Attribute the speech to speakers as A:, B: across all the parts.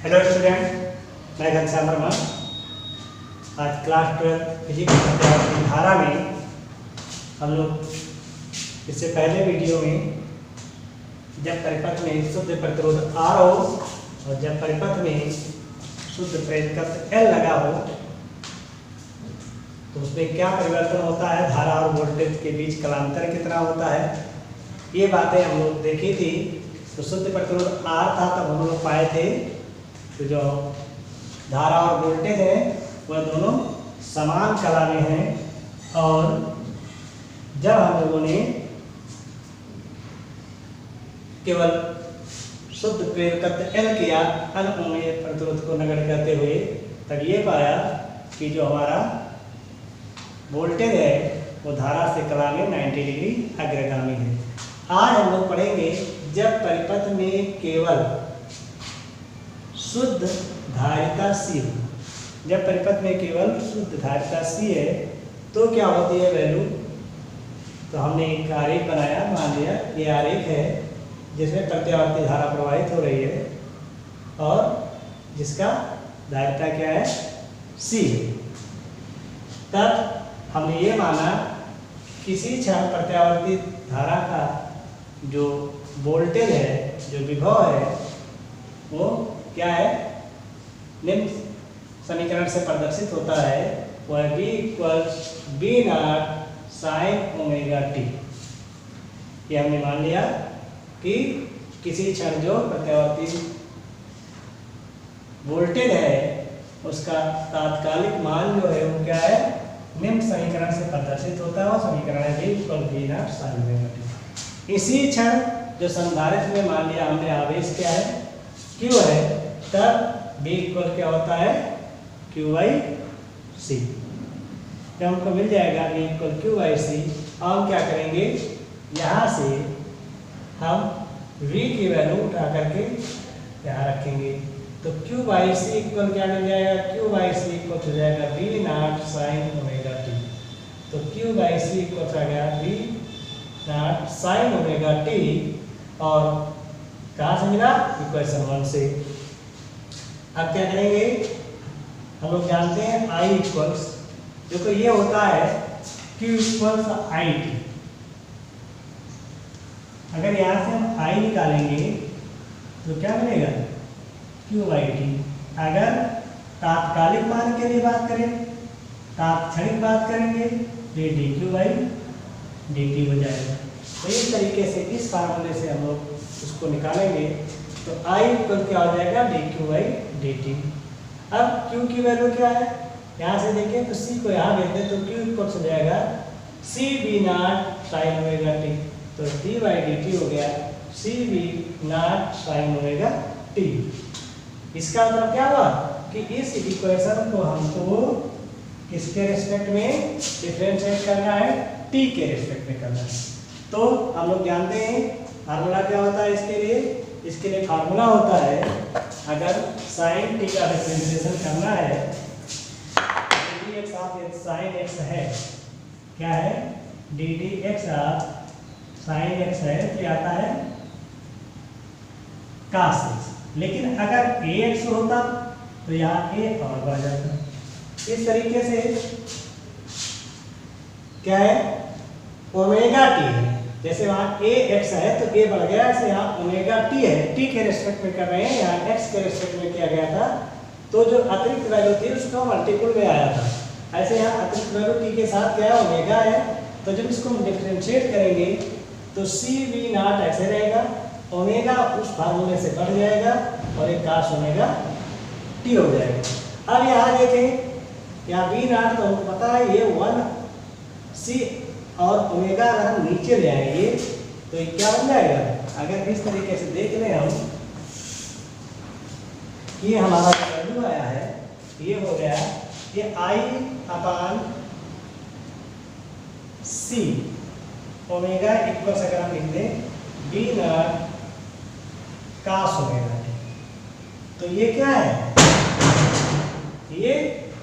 A: Hello student, मैं घनश्याम वर्मा। आज class 12 physics की धारा में हम लोग इससे पहले वीडियो में जब परिपथ में शुद्ध प्रतिरोध R हो और जब परिपथ में शुद्ध प्रेरकत्व L लगा हो तो उसमें क्या परिवर्तन होता है, धारा और वोल्टेज के बीच कलांतर कितना होता है, ये बातें हम लोग देखी थी। तो शुद्ध प्रतिरोध R था, तब हम लोग पाए थे तो जो धारा और वोल्टेज है वह दोनों समान कला में हैं। और जब हम लोगों ने केवल शुद्ध प्रेरकत्व L किया अनओहमीय प्रतिरोध को नगण्य करते हुए, तब ये पाया कि जो हमारा वोल्टेज है वो धारा से कला में 90 डिग्री अग्रगामी है। आज हम लोग पढ़ेंगे जब परिपथ में केवल शुद्ध धारिता C हो। जब परिपथ में केवल शुद्ध धारिता C है तो क्या होती है वैल्यू। तो हमने एक आरेख बनाया, मान लिया ये आरेख है जिसमें प्रत्यावर्ती धारा प्रवाहित हो रही है और जिसका धारिता क्या है, C है। तब हमने ये माना किसी क्षण प्रत्यावर्ती धारा का जो वोल्टेज है, जो विभव है, वो क्या है, निम्न समीकरण से प्रदर्शित होता है, वह V = V0 sin omega t। ये हमने मान लिया कि किसी क्षण जो प्रत्यावर्ती वोल्टेज है उसका तात्कालिक मान जो है वो क्या है, निम्न समीकरण से प्रदर्शित होता है। और समीकरण है V = V0 sin omega t। इसी क्षण जो संधारित्र में मान लिया हमने आवेश क्या है, Q है, तब V = क्या होता है, Q/C। जब हमको मिल जाएगा V = Q/C, हम क्या करेंगे, यहाँ से हम V की वैल्यू उठा करके यहाँ रखेंगे। तो Q/C इक्वल क्या मिल जाएगा, Q/C इक्वल हो जाएगा V0 sin ओमेगा t। तो Q/C इक्वल आ गया V0 sin ओमेगा t। और कहाँ से मिला, इक्वेशन 1 से। अब क्या करेंगे, हम लोग जानते हैं I इक्वल्स, देखो ये होता है Q = IT। अगर यहाँ से हम I निकालेंगे तो क्या मिलेगा, Q/T। अगर तात्कालिक मान के लिए बात करें, तात्क्षणिक बात करेंगे तो ये dQ/dt हो जाएगा। तो इस तरीके से इस फार्मूले से हम लोग उसको निकालेंगे तो I इक्वल क्या हो जाएगा, dQ/dt। अब Q की वैल्यू क्या है, यहाँ से देखें तो C को यहाँ भेज दें तो Q इक्वल हो जाएगा CV0 sin ओमेगा t। तो d/dt हो गया CV0 sin ओमेगा t। इसका मतलब क्या हुआ कि इस इक्वेशन को हमको किसके रिस्पेक्ट में डिफरेंशिएट करना है, t के रिस्पेक्ट में करना है। तो हम लोग जानते हैं फार्मूला क्या होता है इसके लिए फार्मूला होता है, अगर sin t का डिफरेंशिएशन करना है, ddx ऑफ sin x है, क्या है, ddx ऑफ sin x है तो आता है cos x। लेकिन अगर ax होता तो यहाँ a और बढ़ जाता। इस तरीके से क्या है, ओमेगा t है, जैसे वहाँ ax है तो a बढ़ गया, ऐसे यहाँ ओमेगा t है, t के रेस्पेक्ट में कर रहे हैं, यहाँ x के रेस्पेक्ट में किया गया था। तो जो अतिरिक्त वैल्यू थी उसका मल्टीपल में आया था, ऐसे यहाँ अतिरिक्त वैल्यू t के साथ क्या है, ओमेगा है। तो जब इसको हम डिफरेंशिएट करेंगे तो CV0 ऐसे रहेगा, ओमेगा उस फार्मूले से बढ़ जाएगा और एक cos ओमेगा t हो जाएगा। अब यहाँ देखें, यहाँ V0 तो हमको पता है ये 1C और ओमेगा अगर हम नीचे ले आएंगे तो ये क्या बन जाएगा, अगर इस तरीके से देख लें हम, ये हमारा वैल्यू आया है, ये हो गया ये I/C ओमेगा इक्वल अगर हम लिख दें V0 cos ओमेगा t। तो ये क्या है, ये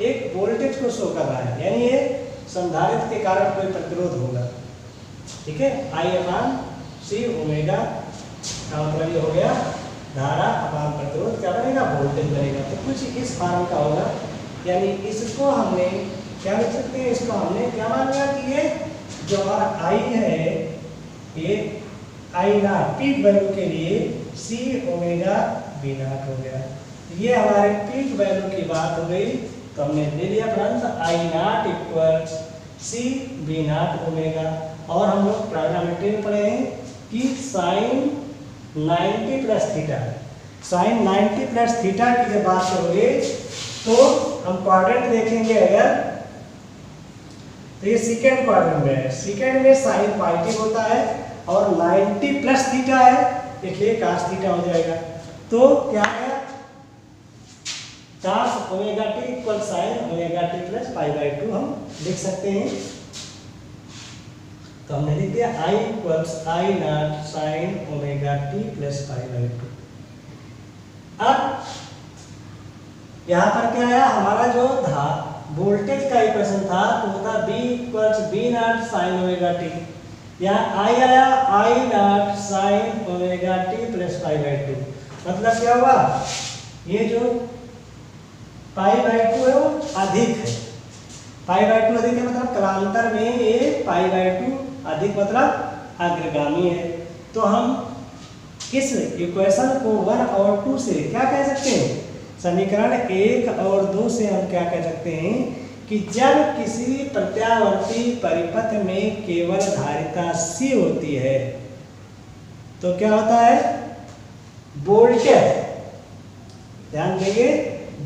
A: एक वोल्टेज को शो कर रहा है, यानी ये संधारित्र के कारण कोई प्रतिरोध होगा, ठीक है। I/C ओमेगा का मतलब ये हो गया धारा अपान प्रतिरोध क्या बनेगा, वोल्टेज बनेगा। तो कुछ इस फॉर्म का होगा, यानी इसको हमने क्या लिख सकते हैं, इसको हमने क्या मान लिया कि ये जो हमारा आई है, ये आई नॉट पीक वैल्यू के लिए सी ओमेगा बी नॉट हो गया। ये हमारे पीक वैल्यू की बात हो गई, तो हमने ले लिया friends I not equal C B not omega. और हम लोग ट्रायगोनोमेट्री में पढ़े हैं कि sine 90 plus theta, sine 90 plus theta की जब बात करोगे तो हम क्वाड्रेंट देखेंगे अगर, तो ये सेकेंड क्वाड्रेंट में है, सेकेंड में साइन पॉजिटिव होता है और 90 प्लस थीटा है, इसलिए cos थीटा हो जाएगा। तो क्या है, cos omega T equal sine omega T plus pi by 2 हम लिख सकते हैं। तो हमने लिख दिया I equals I naught sine omega T plus pi by 2। अब यहाँ पर क्या आया, हमारा जो था वोल्टेज का इक्वेशन था तो होता B equals B naught sine omega T, यहाँ आई आया I naught sine omega T plus pi by 2। मतलब क्या हुआ, ये जो पाई बाई 2 है वो अधिक है, पाई बाई 2 अधिक है मतलब कालांतर में ये पाई बाई 2 अधिक मतलब अग्रगामी है। तो हम इस इक्वेशन को 1 और 2 से क्या कह सकते हैं, समीकरण 1 और 2 से हम क्या कह सकते हैं कि जब किसी प्रत्यावर्ती परिपथ में केवल धारिता C होती है तो क्या होता है, वोल्टेज, ध्यान देंगे,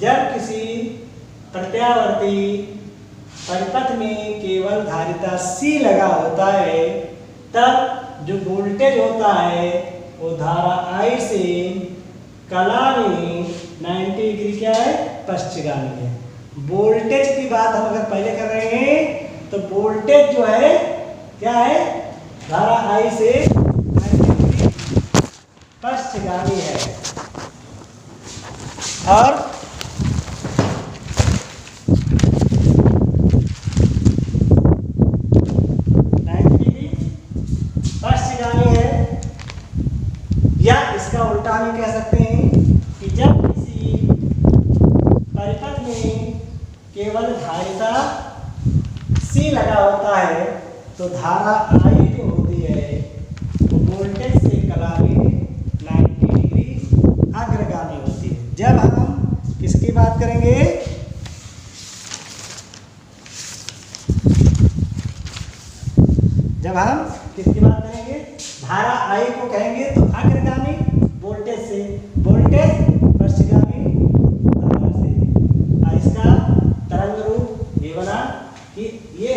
A: जब किसी प्रत्यावर्ती परिपथ में केवल धारिता C लगा होता है तब जो वोल्टेज होता है वो धारा I से कला में 90 डिग्री क्या है, पश्चिमगामी है। वोल्टेज की बात हम अगर पहले कर रहे हैं तो वोल्टेज जो है क्या है, धारा I से 90 डिग्री पश्चिमगामी है। और इसका उल्टा हम कह सकते हैं कि जब किसी परिपथ में केवल धारिता C लगा होता है तो धारा I जो होती है वो वोल्टेज से कला में 90 डिग्री अग्रगामी होती है। जब हम किसकी बात करेंगे, जब हम किसकी बात करेंगे, धारा I को कहेंगे तो अग्रगामी वोल्टेज से, वोल्टेज पश्चिमगामी धारा से। इसका तरंग रूप ये बना कि ये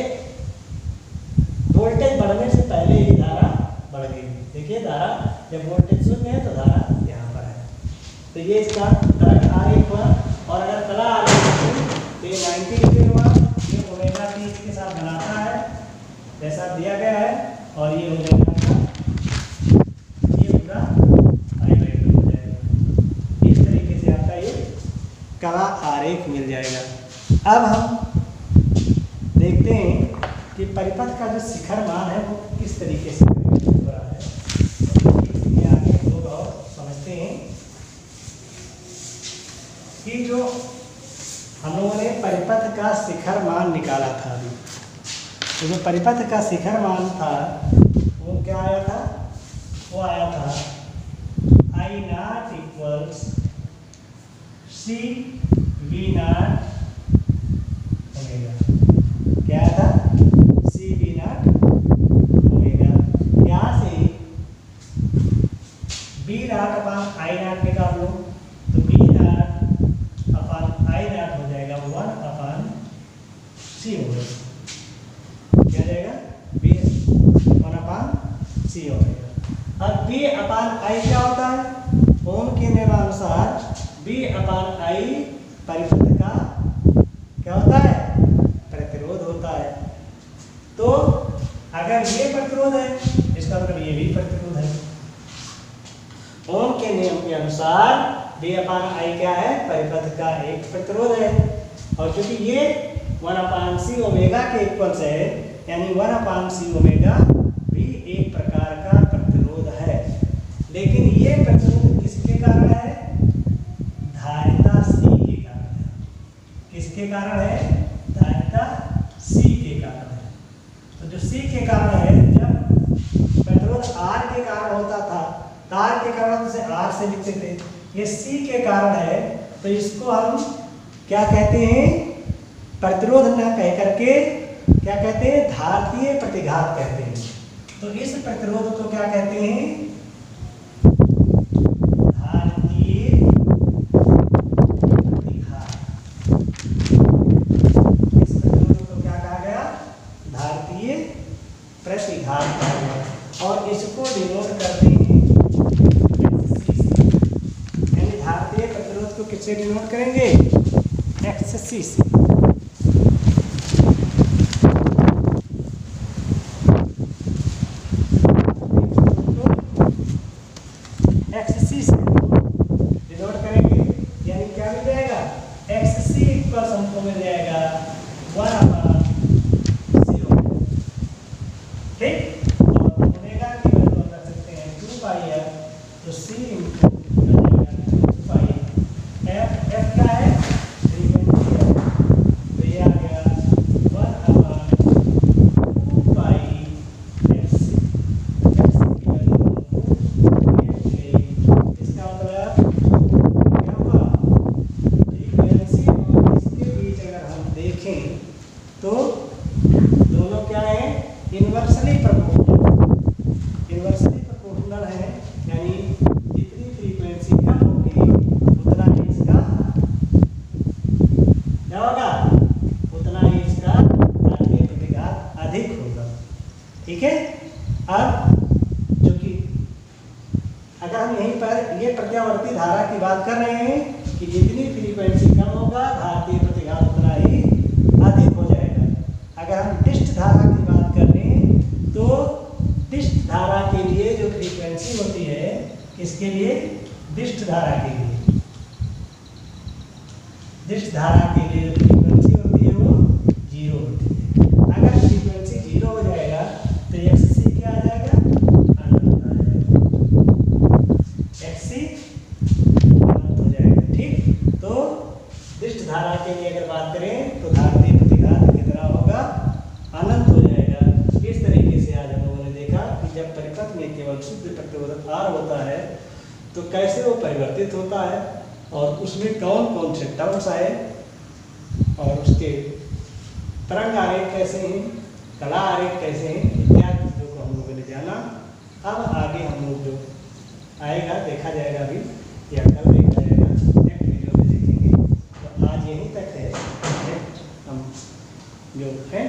A: वोल्टेज बढ़ने से पहले ही धारा बढ़ गई। देखिए धारा जब वोल्टेज शून्य है तो धारा यहाँ पर है, तो ये इसका तरंग आरेख हुआ। और अगर कला आरेख तो ये 90 डिग्री हुआ, ये ओमेगा टी इसके साथ बनाता है जैसा दिया गया है, और ये हो जाएगा कला आरेख मिल जाएगा। अब हम देखते हैं कि परिपथ का जो शिखर मान है वो किस तरीके से हो रहा है, इसमें आगे हम लोग और समझते हैं कि जो हम लोगों ने परिपथ का शिखर मान निकाला था अभी, तो जो परिपथ का शिखर मान था वो क्या आया था, वो आया था I naught equals C B not omega. क्या था, सी बी नॉट ओमेगा। यहाँ से B naught upon I naught निकाल लो तो B naught upon I naught हो जाएगा 1 अपान सी ओमेगा। क्या जाएगा, बी 1 अपान सी ओमेगा। अब बी अपान आई क्या होता है, ओम के नियमानुसार B अपान आई परिपथ का क्या होता है, प्रतिरोध होता है। तो अगर ये प्रतिरोध है इसका मतलब ये भी प्रतिरोध है। ओम के नियम के अनुसार B अपान आई क्या है, परिपथ का एक प्रतिरोध है, और क्योंकि ये 1 अपान सी ओमेगा के इक्वल्स है, यानी 1 अपान सी ओमेगा भी एक प्रकार का प्रतिरोध है। लेकिन ये प्रतिरोध किसके कारण कारण है? धारिता C के कारण है। तो जो C के कारण है, जब प्रतिरोध R के कारण होता था, तार के कारण उसे R से लिखते थे, ये C के कारण है, तो इसको हम क्या कहते हैं? प्रतिरोध न कह करके क्या कहते हैं? धारितीय प्रतिघात कहते हैं। तो इस प्रतिरोध को क्या कहते हैं? धारितीय प्रतिघात। इस प्रतिरोध को क्या कहा गया? धारितीय प्रतिघात कहा गया। और इसको डिनोट करते हैं XC से, यानी धारितीय प्रतिरोध को किससे डिनोट करेंगे? XC से। XC से डिनोट करेंगे, यानी क्या मिल जाएगा? XC इक्वल्स हमको मिल जाएगा 1/0। ठीक, और ओमेगा की वैल्यू रख सकते हैं 2πf, तो C इंटू 2π। F क्या है? फ्रीक्वेंसी है, तो ये आ गया 1/2π FC। FC की वैल्यू इसका मतलब क्या हुआ? फ्रीक्वेंसी और इसके बीच अगर हम देखें तो दोनों क्या है? Inversely proportional. इन्वर्सली प्रोपोर्शनल है, यानी जितनी फ्रीक्वेंसी कम होगी उतना ही इसका क्या होगा? उतना ही इसका धारितीय प्रतिघात अधिक होगा। ठीक है। अब जो कि अगर हम यहीं पर ये प्रत्यावर्ती धारा की बात कर रहे हैं कि जितनी फ्रीक्वेंसी कम होगा धारितीय प्रतिघात उतना ही अधिक हो जाएगा। अगर हम डिस्ट धारा की बात कर रहे हैं तो डिस्ट धारा के लिए जो फ्रीक्वेंसी होती है, किसके लिए? डिस्ट धारा के लिए। डिस्ट धारा के लिए जो फ्रीक्वेंसी होती है वो 0 होती है। अगर फ्रीक्वेंसी 0 हो जाएगा तो XC क्या आ जाएगा? अनंत आ जाएगा। XC अनंत हो जाएगा। ठीक, तो डिस्ट धारा के लिए अगर बात करें तो धारितीय प्रतिघात कितना होगा? अनंत हो जाएगा। इस तरीके से आज हम लोगों ने देखा कि जब परिपथ में केवल शुद्ध प्रतिरोध R होता है तो कैसे वो परिवर्तित होता है और उसमें कौन कौन से टर्म्स आए और उसके तरंग आरेख कैसे हैं, कला आरेख कैसे हैं, इत्यादि चीज़ों को हम लोगों ने जाना। अब आगे हम लोग जो आएगा देखा जाएगा अभी या कल देखा जाएगा, नेक्स्ट वीडियो में देखेंगे। तो आज यहीं तक है। हम जो है